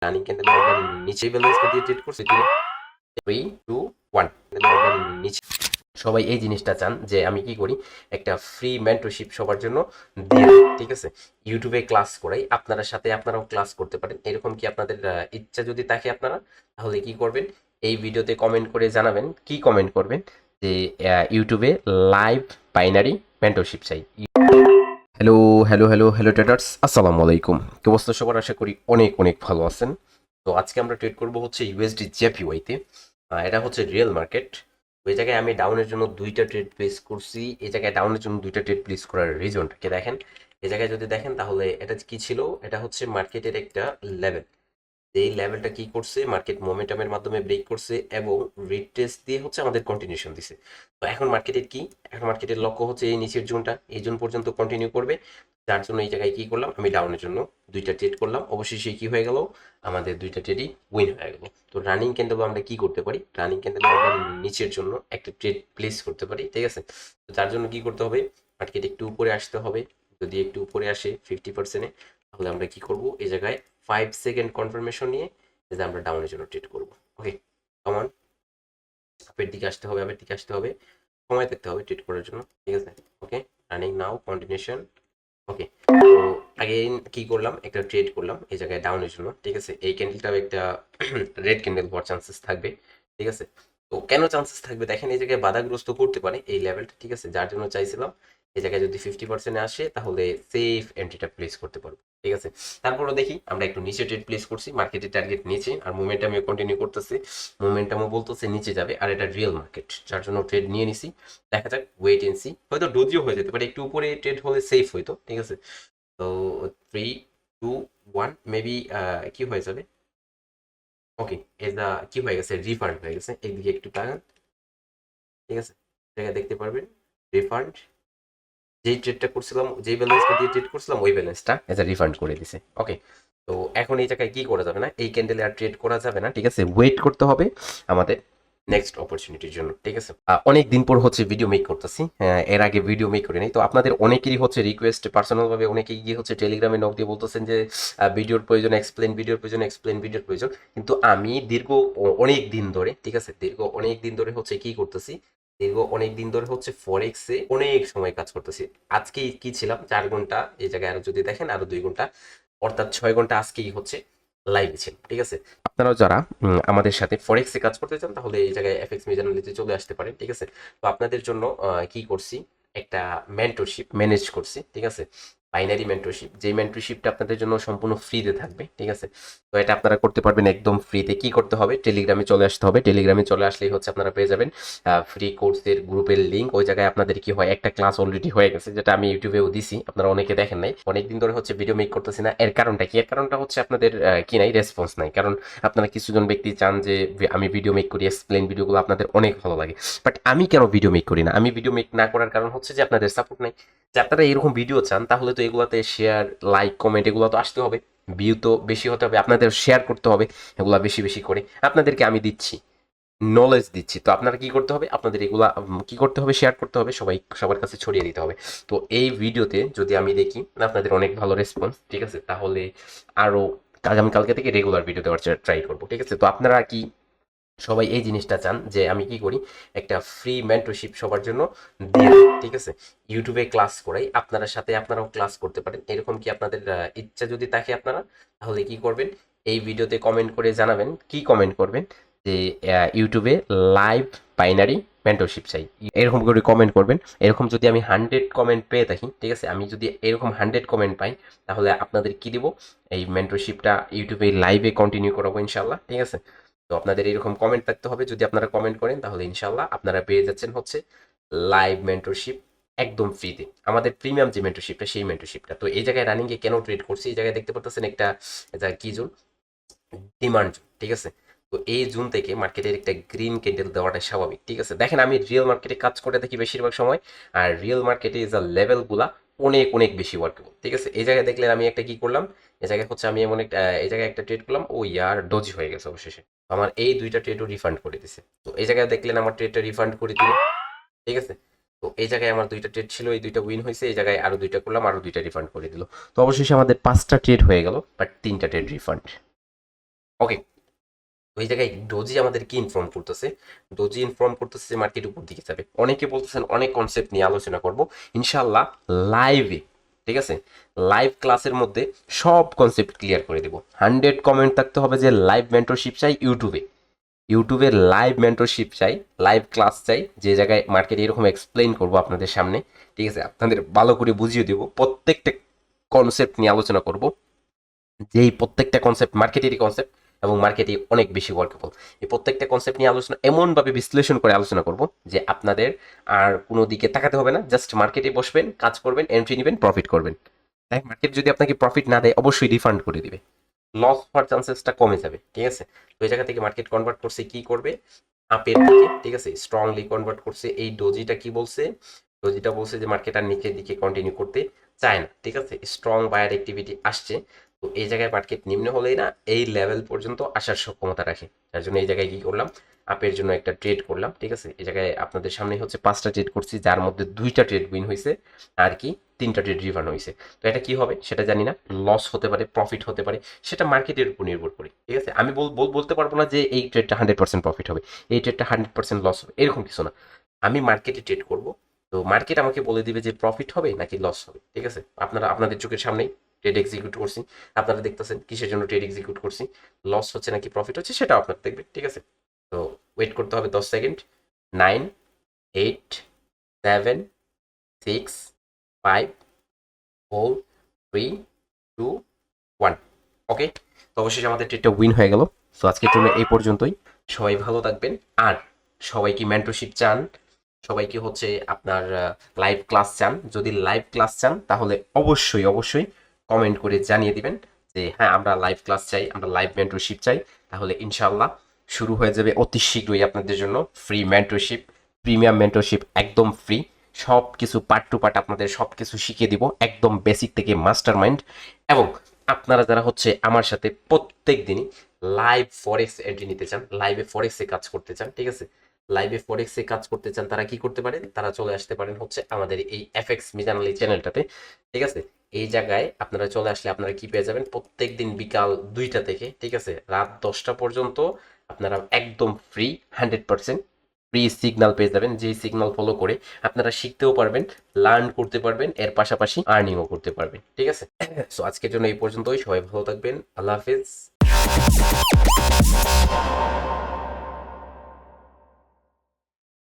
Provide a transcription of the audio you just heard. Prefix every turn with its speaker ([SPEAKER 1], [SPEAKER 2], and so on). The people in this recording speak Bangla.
[SPEAKER 1] রানিং ক্যান্ডেল আমরা নিচে ব্যালেন্সটা দিয়ে ট্রেড করছি 3 2 1 আমরা নিচে সবাই এই জিনিসটা চান যে আমি কি করি একটা ফ্রি মেন্টরশিপ সবার জন্য দিয়ে দিই, ঠিক আছে। ইউটিউবে ক্লাস করাই, আপনারা সাথে আপনারাও ক্লাস করতে পারেন। এরকম কি আপনাদের ইচ্ছা যদি থাকে আপনারা, তাহলে কি করবেন, এই ভিডিওতে কমেন্ট করে জানাবেন, কি কমেন্ট করবেন যে ইউটিউবে লাইভ বাইনারি মেন্টরশিপ চাই। Hello hello hello hello traders, আসসালামু আলাইকুম। কি অবস্থা সবার? আশা করি অনেক অনেক ভালো আছেন। তো আজকে আমরা ট্রেড করব হচ্ছে ইউএসডি জেপিওয়াইতে। এটা হচ্ছে রিয়েল মার্কেট। ওই জায়গায় আমি ডাউনের জন্য দুইটা ট্রেড প্লেস করছি। এই জায়গায় ডাউনের জন্য দুইটা ট্রেড প্লেস করার রিজনটাকে দেখেন। এই জায়গায় যদি দেখেন তাহলে এটা কি ছিল, এটা হচ্ছে মার্কেটের একটা লেভেল। এই লেভেলটা কি করছে, মার্কেট মোমেন্টামের মাধ্যমে ব্রেক করছে এবং রিটেস্ট দিয়ে হচ্ছে আমাদের কন্টিনিউশন দিছে। তো এখন মার্কেটের কি, এখন মার্কেটের লক্ষ্য হচ্ছে এই নিচের জোনটা, এই জোন পর্যন্ত কন্টিনিউ করবে। যার জন্য এই জায়গায় কি করলাম, আমি ডাউনের জন্য দুইটা ট্রেড করলাম। অবশ্যই সেই কি হয়ে গেল, আমাদের দুইটা ট্রেডই উইন হয়ে গেল। তো রানিং ক্যান্ডেল আমরা কি করতে পারি, রানিং ক্যান্ডেল আমরা নিচের জন্য একটা ট্রেড প্লেস করতে পারি, ঠিক আছে। তো তার জন্য কি করতে হবে, মার্কেট একটু উপরে আসতে হবে। যদি একটু উপরে আসে 50%-এ, তাহলে আমরা কি করব, এই জায়গায় 5 সেকেন্ড কনফার্মেশন নিয়ে যে আমরা ডাউনের জন্য ট্রেড করবো। ওকে, কমন আপের দিকে আসতে হবে, আপের দিকে আসতে হবে, সময় দেখতে হবে ট্রেড করার জন্য, ঠিক আছে। ওকে, রানিং নাও, কন্টিনিউশন। ওকে, তো আগে কি করলাম, একটা ট্রেড করলাম এই জায়গায় ডাউনের জন্য, ঠিক আছে। এই ক্যান্ডেলটাও একটা রেড ক্যান্ডেল হওয়ার চান্সেস থাকবে, ঠিক আছে। তো কেন চান্সেস থাকবে দেখেন, এই জায়গায় বাধাগ্রস্ত করতে পারে এই লেভেলটা, ঠিক আছে। যার জন্য চাইছিলাম এই জায়গায় যদি 50%-এ আসে তাহলে সেফ এন্ট্রিটা প্লেস করতে পারবো, ঠিক আছে। তারপরে দেখি আমরা একটু নিচে ট্রেড প্লেস করছি, মার্কেটের টার্গেট নিচে আর মোমেন্টামে কন্টিনিউ করতেছে। মোমেন্টামও বলতেছে নিচে যাবে, আর এটা রিয়েল মার্কেট, যার জন্য ট্রেড নিয়ে নিছি। দেখা যাক, ওয়েট এন্ড সি, হয়তো ডোজিও হয়ে যেতে পারে, একটু উপরে ট্রেড হলে সেফ হইতো, ঠিক আছে। তো 3 2 1 মেবি কি হয়ে যাবে। ওকে, এটা কি হয়ে গেছে, রিফান্ড হয়ে গেছে। এইদিকে একটু তাকান, ঠিক আছে। জায়গায় দেখতে পারবেন রিফান্ড, যেই ট্রেডটা করছিলাম, যেই ব্যালেন্সটা দিয়ে ট্রেড করছিলাম ওই ব্যালেন্সটা এজ আ রিফান্ড করে দিছে। ওকে, তো এখন এই জায়গায় কি করা যাবে না, এই ক্যান্ডেলে আর ট্রেড করা যাবে না, ঠিক আছে। ওয়েট করতে হবে আমাদের নেক্সট অপরচুনিটির জন্য, ঠিক আছে। অনেক দিন পর হচ্ছে ভিডিও মেক করতেছি, এর আগে ভিডিও মেক করি নাই। তো আপনাদের অনেকেরই হচ্ছে রিকোয়েস্ট, পার্সোনাল ভাবে অনেকেই গিয়ে হচ্ছে টেলিগ্রামে নক দিয়ে বলতেছেন যে ভিডিওর প্রয়োজন, এক্সপ্লেন ভিডিওর প্রয়োজন, এক্সপ্লেন ভিডিওর প্রয়োজন। কিন্তু আমি দীর্ঘ অনেক দিন ধরে, ঠিক আছে, দীর্ঘ অনেক দিন ধরে হচ্ছে কি করতেছি, দীর্ঘ অনেক দিন ধরে হচ্ছে ফরেক্সে অনেক সময় কাজ করতেছি। আজকে কি ছিলাম 4 ঘন্টা, এই জায়গায় আরো যদি দেখেন আরো 2 ঘন্টা, অর্থাৎ 6 ঘন্টা আজকেই হচ্ছে লাইভ ছিল, ঠিক আছে। আপনারাও যারা আমাদের সাথে ফরেক্সে কাজ করতে চান তাহলে এই জায়গায় এফএক্স মিজানুলিতে চলে আসতে পারেন, ঠিক আছে। তো আপনাদের জন্য কি করছি, একটা মেন্টরশিপ ম্যানেজ করছি, ঠিক আছে। বাইনারি মেন্টরশিপ, যেই মেন্টরশিপটা আপনাদের জন্য সম্পূর্ণ ফ্রিতে থাকবে, ঠিক আছে। তো এটা আপনারা করতে পারবেন একদম ফ্রিতে। কি করতে হবে, টেলিগ্রামে চলে আসতে হবে। টেলিগ্রামে চলে আসলেই হচ্ছে আপনারা পেয়ে যাবেন ফ্রি কোর্সের গ্রুপের লিঙ্ক। ওই জায়গায় আপনাদের কি হয়, একটা ক্লাস অলরেডি হয়ে গেছে, যেটা আমি ইউটিউবেও দিছি, আপনারা অনেকে দেখেন নাই। অনেকদিন ধরে হচ্ছে ভিডিও মেক করতেছি না, এর কারণটা কি, এর কারণটা হচ্ছে আপনাদের কি নাই, রেসপন্স নাই। কারণ আপনারা কিছুজন ব্যক্তি চান যে আমি ভিডিও মেক করি, এক্সপ্লেন ভিডিওগুলো আপনাদের অনেক ভালো লাগে। বাট আমি কেন ভিডিও মেক করি না, আমি ভিডিও মেক না করার কারণ হচ্ছে যে আপনাদের সাপোর্ট নাই। যে আপনারা এরকম ভিডিও চান তাহলে তো এগুলাতে শেয়ার, লাইক, কমেন্ট এগুলো তো আসতে হবে, ভিউ তো বেশি হতে হবে, আপনাদের শেয়ার করতে হবে এগুলা বেশি বেশি করে। আপনাদেরকে আমি দিচ্ছি, নলেজ দিচ্ছি, তো আপনারা কি করতে হবে, আপনাদের এগুলা কি করতে হবে, শেয়ার করতে হবে, সবাই সবার কাছে ছড়িয়ে দিতে হবে। তো এই ভিডিওতে যদি আমি দেখি আপনাদের অনেক ভালো রেসপন্স, ঠিক আছে, তাহলে আরো আগামীকালকে থেকে রেগুলার ভিডিও দেওয়ার ট্রাই করবো, ঠিক আছে। তো আপনারা কি সবাই এই জিনিসটা চান যে আমি কি করি, একটা ফ্রি মেন্টরশিপ সবার জন্য দিয়ে দিই, ঠিক আছে। ইউটিউবে ক্লাস করাই, আপনারা সাথে আপনারাও ক্লাস করতে পারেন। এরকম কি আপনাদের ইচ্ছা যদি থাকে আপনারা, তাহলে কি করবেন, এই ভিডিওতে কমেন্ট করে জানাবেন, কি কমেন্ট করবেন যে ইউটিউবে লাইভ বাইনারি মেন্টরশিপ চাই, এরকম করে কমেন্ট করবেন। এরকম যদি আমি 100 কমেন্ট পেয়ে থাকি, ঠিক আছে, আমি যদি এরকম 100 কমেন্ট পাই, তাহলে আপনাদের কি দিব, এই মেন্টরশিপটা ইউটিউবে লাইভে কন্টিনিউ করাবো ইনশাল্লাহ, ঠিক আছে। তো আপনাদের এরকম কমেন্ট থাকতে হবে, যদি আপনারা কমেন্ট করেন তাহলে ইনশাল্লাহ আপনারা পেয়ে যাচ্ছেন হচ্ছে লাইভ মেন্টরশিপ একদম ফ্রিতে, আমাদের প্রিমিয়াম যে মেন্টরশিপটা সেই মেন্টরশিপটা। তো এই জায়গায় রানিং এ কেন ট্রেড করছি, এই জায়গায় দেখতে পাচ্ছেন একটা, এটা কি জোন, ডিমান্ড জোন, ঠিক আছে। তো এই জোন থেকে মার্কেটের একটা গ্রিন ক্যান্ডেল দেওয়াটা স্বাভাবিক, ঠিক আছে। দেখেন আমি রিয়েল মার্কেটে কাজ করে থাকি বেশিরভাগ সময়, আর রিয়েল মার্কেটে ইজ আ লেভেলগুলা অনেক অনেক বেশি ওয়ার্কেবল, ঠিক আছে। এই জায়গায় দেখলেন আমি একটা কি করলাম, এই জায়গায় হচ্ছে আমি এমন একটা এই জায়গায় একটা ট্রেড করলাম, ও ইয়ার ডজি হয়ে গেছে অবশেষে। তো আমার এই দুইটা ট্রেডও রিফান্ড করে দিছে। তো এই জায়গায় দেখলেন আমার ট্রেডটা রিফান্ড করে দিল, ঠিক আছে। তো এই জায়গায় আমার দুইটা ট্রেড ছিল, এই দুইটা উইন হয়েছে, এই জায়গায় আরো দুইটা করলাম, আরো দুইটা রিফান্ড করে দিল। তো অবশেষে আমাদের 5টা ট্রেড হয়ে গেল, বাট 3টা ট্রেড রিফান্ড। ওকে, ওই জায়গায় ডোজি আমাদের কি ইনফর্ম করতেছে, ডোজি ইনফর্ম করতেছে যে মার্কেট উপর দিকে যাবে। অনেকে বলতেছেন অনেক কনসেপ্ট নিয়ে আলোচনা করব ইনশাল্লাহ লাইভে, ঠিক আছে, লাইভ ক্লাসের মধ্যে সব কনসেপ্ট ক্লিয়ার করে দেবো। 100 কমেন্ট থাকতে হবে যে লাইভ মেন্টরশিপ চাই ইউটিউবে, ইউটিউবে লাইভ মেন্টরশিপ চাই, লাইভ ক্লাস চাই, যে জায়গায় মার্কেট এরকম এক্সপ্লেইন করবো আপনাদের সামনে, ঠিক আছে, আপনাদের ভালো করে বুঝিয়ে দেবো, প্রত্যেকটা কনসেপ্ট নিয়ে আলোচনা করব, যেই প্রত্যেকটা কনসেপ্ট মার্কেটেরই কনসেপ্ট এবং মার্কেটে অনেক বেশি ওয়ার্কেবল। এই প্রত্যেকটা কনসেপ্ট নিয়ে আলোচনা এমনভাবে বিশ্লেষণ করে আলোচনা করব যে আপনাদের আর কোনো দিকে তাকাতে হবে না, জাস্ট মার্কেটে বসবেন, কাজ করবেন, এন্ট্রি নেবেন, প্রফিট করবেন। তাই মার্কেট যদি আপনাকে প্রফিট না দেয় অবশ্যই রিফান্ড করে দিবে, লস হওয়ার চান্সেসটা কমে যাবে, ঠিক আছে। তো এই জায়গা থেকে মার্কেট কনভার্ট করছে কি করবে, আপের দিকে, ঠিক আছে, স্ট্রংলি কনভার্ট করছে। এই ডোজিটা কি বলছে, ডোজিটা বলছে যে মার্কেট আর নিচের দিকে কন্টিনিউ করতে চায় না, ঠিক আছে, স্ট্রং বায়ার অ্যাক্টিভিটি আসছে। তো এই জায়গায় মার্কেট নিম্ন হলেই না এই লেভেল পর্যন্ত আসার সক্ষমতা রাখে, যার জন্য এই জায়গায় কি করলাম, আপের জন্য একটা ট্রেড করলাম, ঠিক আছে। এই জায়গায় আপনাদের সামনে হচ্ছে 5টা ট্রেড করছি, যার মধ্যে 2টা ট্রেড উইন হয়েছে, আর কি 3টা ট্রেড রিভার্ন হয়েছে। তো এটা কি হবে সেটা জানি না, লস হতে পারে, প্রফিট হতে পারে, সেটা মার্কেটের উপর নির্ভর করে, ঠিক আছে। আমি বলতে পারবো না যে এই ট্রেডটা 100% প্রফিট হবে, এই ট্রেডটা 100% লস হবে, এরকম কিছু না। আমি মার্কেটে ট্রেড করব, তো মার্কেট আমাকে বলে দিবে যে প্রফিট হবে নাকি লস হবে, ঠিক আছে। আপনারা আপনাদের চোখের সামনেই ট্রেড এক্সিকিউট করছি, আপনারা দেখতেছেন কিসের জন্য ট্রেড এক্সিকিউট করছি, লস হচ্ছে নাকি প্রফিট হচ্ছে সেটাও আপনারা দেখবেন, ঠিক আছে। তো ওয়েট করতে হবে 10 সেকেন্ড। 9, 8, 7, 6, 5, 4, 3, 2, 1। ওকে, তো অবশ্যই আমাদের ট্রেডটা উইন হয়ে গেল। সো আজকের জন্য এই পর্যন্তই, সবাই ভালো থাকবেন। আর সবাই কি মেন্টরশিপ চান, সবাই কি হচ্ছে আপনার লাইভ ক্লাস চান, যদি লাইভ ক্লাস চান তাহলে অবশ্যই অবশ্যই কমেন্ট করে জানিয়ে দিবেন যে হ্যাঁ আমরা লাইভ ক্লাস চাই, আমরা লাইভ মেন্টরশিপ চাই। তাহলে ইনশাল্লাহ শুরু হয়ে যাবে অতি শীঘ্রই আপনাদের জন্য ফ্রি মেন্টরশিপ, প্রিমিয়াম মেন্টরশিপ, একদম ফ্রি। সব কিছু পার্ট টু পার্ট আপনাদের সব কিছু শিখিয়ে দিব, একদম বেসিক থেকে মাস্টার মাইন্ড। এবং আপনারা যারা হচ্ছে আমার সাথে প্রত্যেক দিনই লাইভ ফরেক্স এন্ট্রি নিতে চান, লাইভে ফরেক্সে কাজ করতে চান, ঠিক আছে, লাইভে ফরেক্সে কাজ করতে চান, তারা কি করতে পারেন, তারা চলে আসতে পারেন হচ্ছে আমাদের এই এফএক্স মিজান আলী চ্যানেলটাতে, ঠিক আছে। এই জায়গায় আপনারা চলে আসলে আপনারা কি পেয়ে যাবেন, প্রত্যেক দিন বিকাল 2টা থেকে, ঠিক আছে, রাত 10টা পর্যন্ত আপনারা একদম ফ্রি 100% ফ্রি সিগন্যাল পেয়ে যাবেন, যেই সিগন্যাল ফলো করে আপনারা শিখতেও পারবেন, লার্ন করতে পারবেন, এর পাশাপাশি আর্নিংও করতে পারবেন, ঠিক আছে। সো আজকের জন্য এই পর্যন্তই, সবাই ভালো থাকবেন, আল্লাহ হাফিজ।